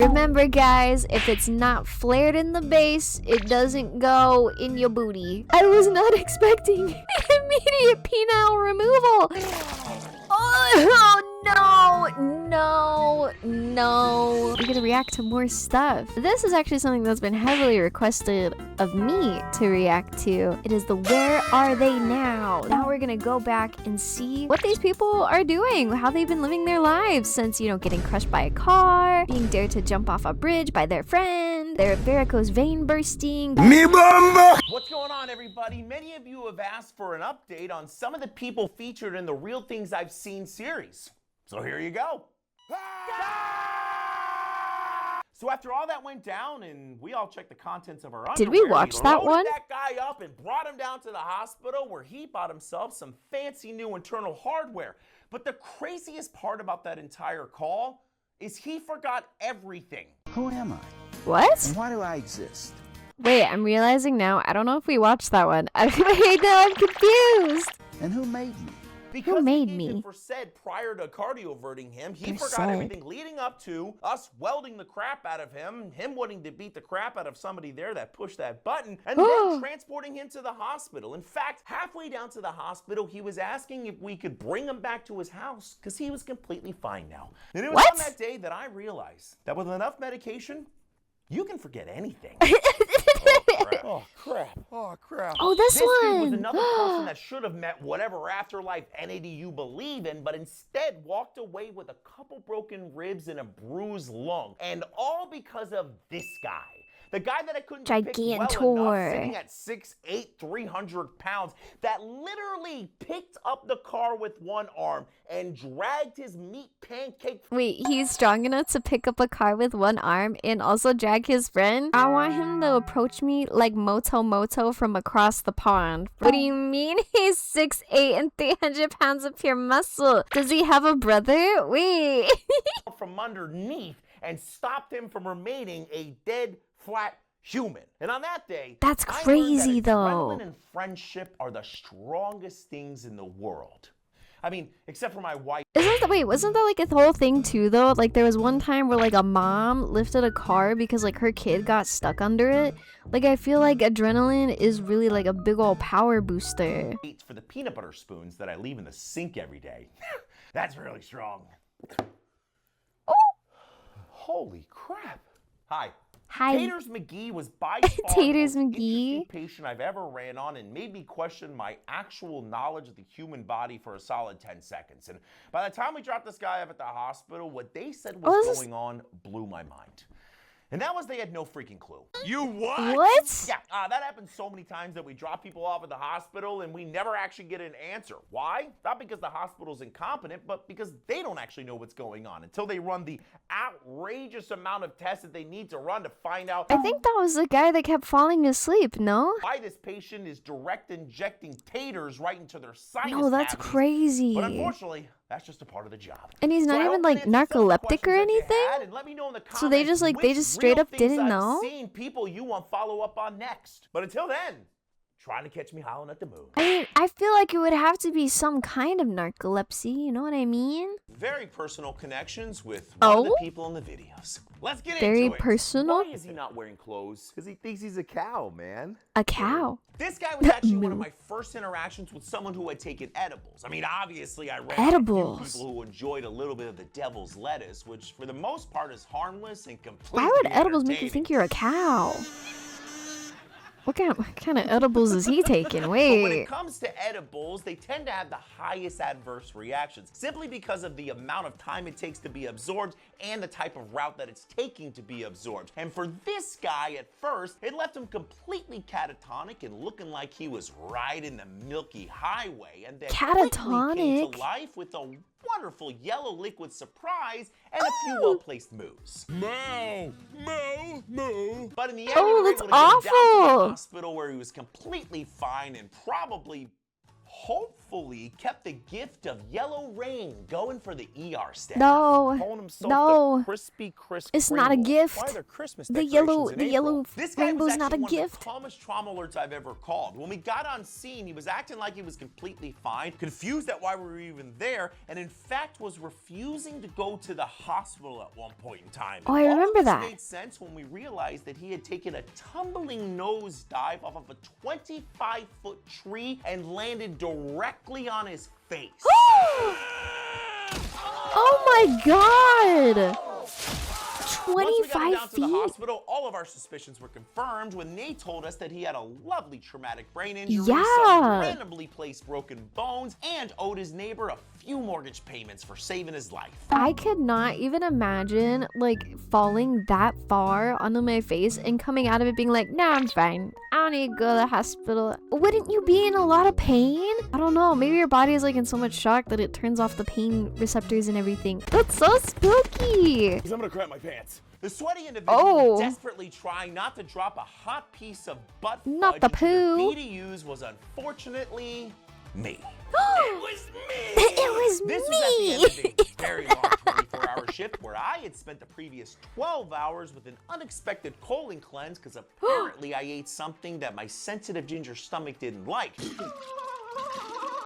Remember guys, if it's not flared in the base, it doesn't go in your booty. I was not expecting immediate penile removal. Oh no. We're gonna react to more stuff. This is actually something that's been heavily requested of me to react to. It is the Where Are They Now? Now we're gonna go back and see what these people are doing, how they've been living their lives since, getting crushed by a car, being dared to jump off a bridge by their friend, their varicose vein bursting. Me bomba! What's going on, everybody? Many of you have asked for an update on some of the people featured in the Real Things I've Seen series. So here you go. So after all that went down and we all checked the contents of our underwear, did we watch that one? That guy up and brought him down to the hospital where he bought himself some fancy new internal hardware. But the craziest part about that entire call is he forgot everything. Who am I? What? And why do I exist? Wait, I'm realizing now, I don't know if we watched that one. I'm confused. And who made me? Because who made he me? even said prior to cardioverting him, he forgot said. everything leading up to us welding the crap out of him wanting to beat the crap out of somebody there that pushed that button, and then transporting him to the hospital. In fact, halfway down to the hospital, he was asking if we could bring him back to his house because he was completely fine now. And it was on that day that I realized that with enough medication, you can forget anything. Oh crap. Oh, this one. Dude was another person that should have met whatever afterlife entity you believe in, but instead walked away with a couple broken ribs and a bruised lung. And all because of this guy. The guy that I couldn't pick well enough, sitting at 6'8", 300 pounds, that literally picked up the car with one arm and dragged his meat pancake. Wait, he's strong enough to pick up a car with one arm and also drag his friend? I want him to approach me like Moto from across the pond. What do you mean he's 6'8" and 300 pounds of pure muscle? Does he have a brother? Wait. From underneath and stopped him from remaining a dead flat human. And on that day, that's I learned crazy that though. Adrenaline and friendship are the strongest things in the world. I mean, except for my wife. Wasn't that like a whole thing too though? Like there was one time where like a mom lifted a car because like her kid got stuck under it. Like I feel like adrenaline is really like a big old power booster. For the peanut butter spoons that I leave in the sink every day. That's really strong. Oh. Holy crap. Hi. Hi. Taters McGee was by far Taters the most McGee. interesting patient I've ever ran on and made me question my actual knowledge of the human body for a solid 10 seconds. And by the time we dropped this guy up at the hospital, what they said was going on blew my mind. And that was they had no freaking clue. You what? What? Yeah, that happens so many times that we drop people off at the hospital and we never actually get an answer. Why? Not because the hospital's incompetent, but because they don't actually know what's going on until they run the outrageous amount of tests that they need to run to find out. I think that was the guy that kept falling asleep, no? Why this patient is direct injecting taters right into their sinus. No, that's cavities. crazy. But unfortunately, that's just a part of the job. And he's not even like narcoleptic or anything? So they just straight up didn't know? I've seen people you want follow up on next. But until then, trying to catch me howling at the moon. I mean, I feel like it would have to be some kind of narcolepsy, you know what I mean? Very personal connections with one of the people in the videos. Let's get into it. Very personal? Why is he not wearing clothes? Because he thinks he's a cow, man. A cow? This guy was actually one of my first interactions with someone who had taken edibles. I mean, obviously, I ran into people who enjoyed a little bit of the devil's lettuce, which for the most part is harmless and completely Why would edibles make you think you're a cow? What kind of edibles is he taking? Wait. But when it comes to edibles, they tend to have the highest adverse reactions simply because of the amount of time it takes to be absorbed and the type of route that it's taking to be absorbed. And for this guy, at first, it left him completely catatonic and looking like he was riding the Milky Highway. And then quickly came to life with a wonderful yellow liquid surprise and a few well-placed moves. Moo! But in the end, he was able to get him down to the hospital where he was completely fine and probably, hopefully, thankfully kept the gift of yellow rain going for the ER staff. No, Calling himself no, the Crispy Crisp it's not a Kringle. gift. Why are there Christmas The decorations in yellow April? This guy was rainbow's not a actually one of the gift. calmest trauma alerts I've ever called. When we got on scene, he was acting like he was completely fine, confused at why we were even there, and in fact was refusing to go to the hospital at one point in time. Oh, I remember that. All of this made sense when we realized that he had taken a tumbling nose dive off of a 25-foot tree and landed directly on his face. Oh my god! Once we got him 25 down to the feet? hospital, all of our suspicions were confirmed when they told us that he had a lovely traumatic brain injury, Yeah. some randomly placed broken bones, and owed his neighbor a few mortgage payments for saving his life. I could not even imagine like falling that far onto my face and coming out of it being like, nah, I'm fine. I don't need to go to the hospital. Wouldn't you be in a lot of pain? I don't know. Maybe your body is like in so much shock that it turns off the pain receptors and everything. That's so spooky. I'm gonna crap my pants. The sweaty individual Oh. desperately trying not to drop a hot piece of butt Not fudge the into their poo. BDUs was unfortunately me. It was me! It was This me. was at the end of a very long 24-hour shift where I had spent the previous 12 hours with an unexpected colon cleanse because apparently I ate something that my sensitive ginger stomach didn't like.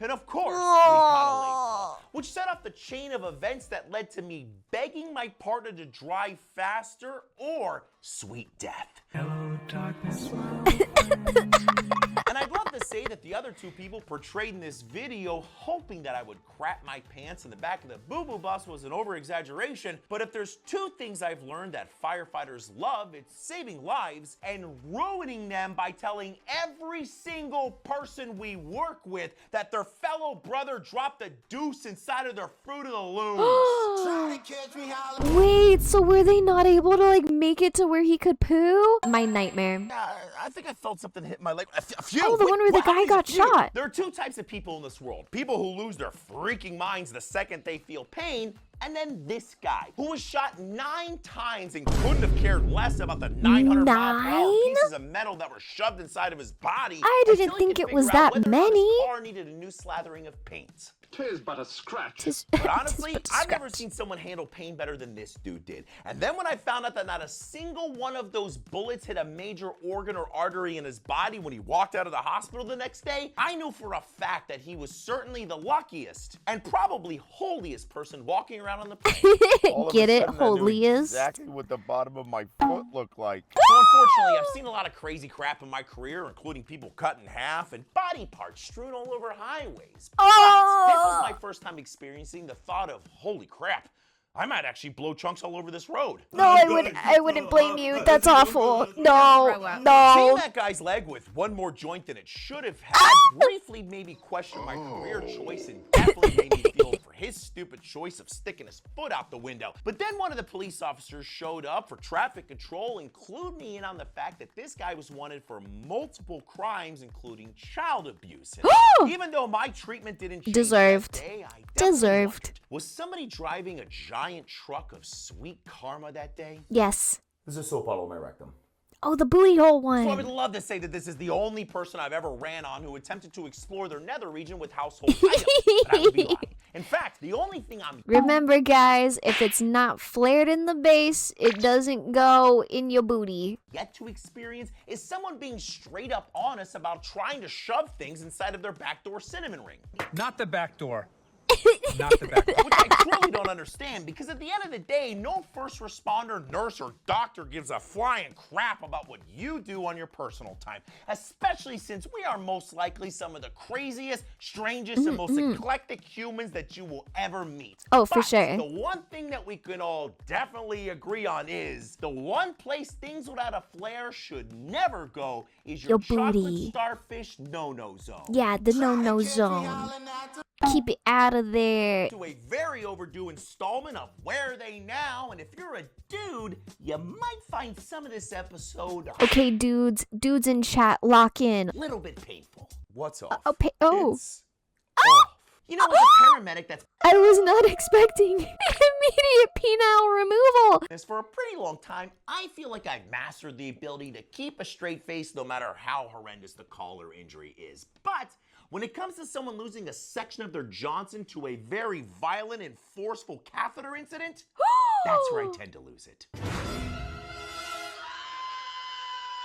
And of course, we caught a late call, which set off the chain of events that led to me begging my partner to drive faster or sweet death. Hello, darkness. And I'd love to say that the other two people portrayed in this video hoping that I would crap my pants in the back of the boo-boo bus was an over-exaggeration, but if there's two things I've learned that firefighters love, it's saving lives and ruining them by telling every single person we work with that their fellow brother dropped a deuce inside of their Fruit of the Looms. Wait, so were they not able to like make it to where he could poo? My nightmare. I think I felt something hit my leg. A few. Oh, the one where the guy got shot. There are two types of people in this world. People who lose their freaking minds the second they feel pain, and then this guy, who was shot 9 times and couldn't have cared less about the 900 9? pieces of metal that were shoved inside of his body. I didn't until he think could it was figure out that whether or not his many. car needed a new slathering of paint. 'Tis but a scratch. But honestly, I've never seen someone handle pain better than this dude did. And then when I found out that not a single one of those bullets hit a major organ or artery in his body when he walked out of the hospital the next day, I knew for a fact that he was certainly the luckiest and probably holiest person walking around on the planet. Get it? Holiest. Exactly what the bottom of my foot looked like. So unfortunately, I've seen a lot of crazy crap in my career, including people cut in half and body parts strewn all over highways. But this was my first time experiencing the thought of, holy crap, I might actually blow chunks all over this road. No, I wouldn't blame you. That's awful. No, Seeing no. that guy's leg with one more joint than it should have had briefly made me question my career choice and definitely made me feel for his stupid choice of sticking his foot out the window. But then one of the police officers showed up for traffic control and clued me in on the fact that this guy was wanted for multiple crimes, including child abuse. And even though my treatment didn't change Deserved. that day, I definitely Deserved. wondered, was somebody driving a giant truck of sweet karma that day? Yes. There's a soap bottle in my rectum. Oh, the booty hole So I would one. love to say that this is the only person I've ever ran on who attempted to explore their nether region with household items, but I would be lying. In fact, the only thing I'm Remember, guys, if it's not flared in the base, it doesn't go in your booty. yet to experience is someone being straight up honest about trying to shove things inside of their backdoor cinnamon ring. Not the back door. Not the back door. Which I truly don't understand, because at the end of the day, no first responder, nurse, or doctor gives a flying crap about what you do on your personal time, especially since we are most likely some of the craziest, strangest, and most eclectic humans that you will ever meet. Oh, for But sure. the one thing that we can all definitely agree on is the one place things without a flare should never go is your chocolate booty. starfish no-no zone. Yeah, the no-no zone. Keep it out of there. To a very overdue installment of Where Are They Now? And if you're a dude, you might find some of this episode Okay, dudes in chat, lock in. a little bit painful. What's off? Oh, It's off. You know, as a paramedic that's I was not expecting immediate penile removal. this for a pretty long time, I feel like I've mastered the ability to keep a straight face no matter how horrendous the call or injury is. But When it comes to someone losing a section of their Johnson to a very violent and forceful catheter incident, that's where I tend to lose it.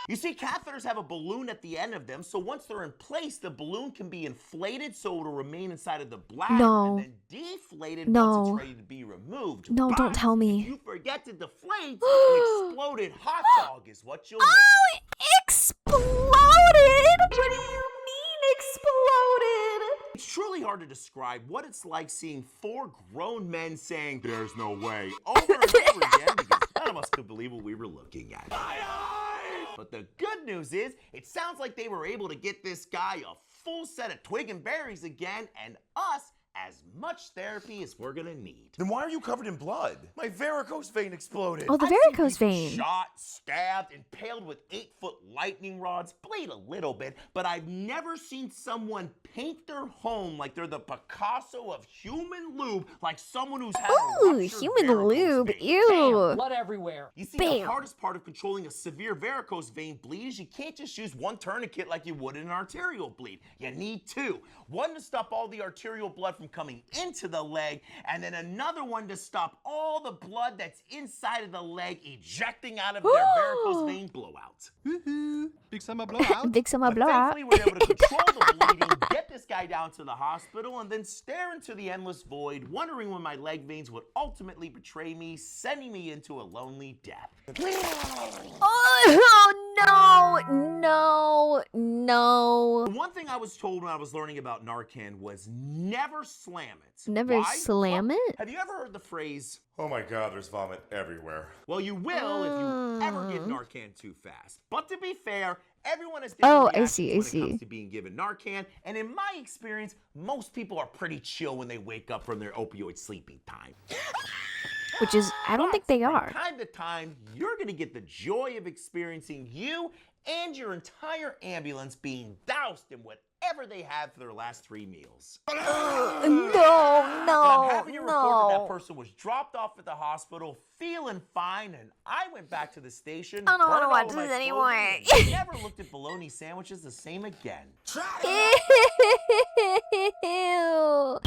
You see, catheters have a balloon at the end of them, so once they're in place, the balloon can be inflated so it'll remain inside of the bladder and then deflated once it's ready to be removed. No, don't tell me. If you forget to deflate, an exploded hot dog is what you'll make. Oh, exploded? What do you mean exploded? It's truly hard to describe what it's like seeing 4 grown men saying, "There's no way," over and over again because none of us could believe what we were looking at. But the good news is, it sounds like they were able to get this guy a full set of twig and berries again, and us as much therapy as we're gonna need. Then why are you covered in blood? My varicose vein exploded. Oh, the I've seen varicose people vein. Shot, stabbed, impaled with 8-foot lightning rods, bleed a little bit, but I've never seen someone paint their home like they're the Picasso of human lube, like someone who's had a Ooh, ruptured human varicose lube. vein. Ew. Blood everywhere. You see, Bam. the hardest part of controlling a severe varicose vein bleed is you can't just use one tourniquet like you would in an arterial bleed. You need 2. One to stop all the arterial blood from coming into the leg, and then another one to stop all the blood that's inside of the leg ejecting out of their varicose vein blowout. Big summer blowout. Big summer But blowout. thankfully, we were able to control the bleeding, get this guy down to the hospital, and then stare into the endless void, wondering when my leg veins would ultimately betray me, sending me into a lonely death. Oh, no. The one thing I was told when I was learning about Narcan was never slam it. Never Why? slam Well, it? Have you ever heard the phrase, Oh my God, there's vomit everywhere. well, you will if you ever give Narcan too fast. But to be fair, everyone has Oh, different I reactions see, I when it see. comes to being given Narcan, and in my experience, most people are pretty chill when they wake up from their opioid sleeping time. Which is, I don't think they are. From time to time, you're going to get the joy of experiencing you and your entire ambulance being doused in whatever they had for their last 3 meals. No. And I'm happy to report that person was dropped off at the hospital feeling fine, and I went back to the station. I don't burned wanna all watch of my this clothing, anymore. and never looked at bologna sandwiches the same again. Ew.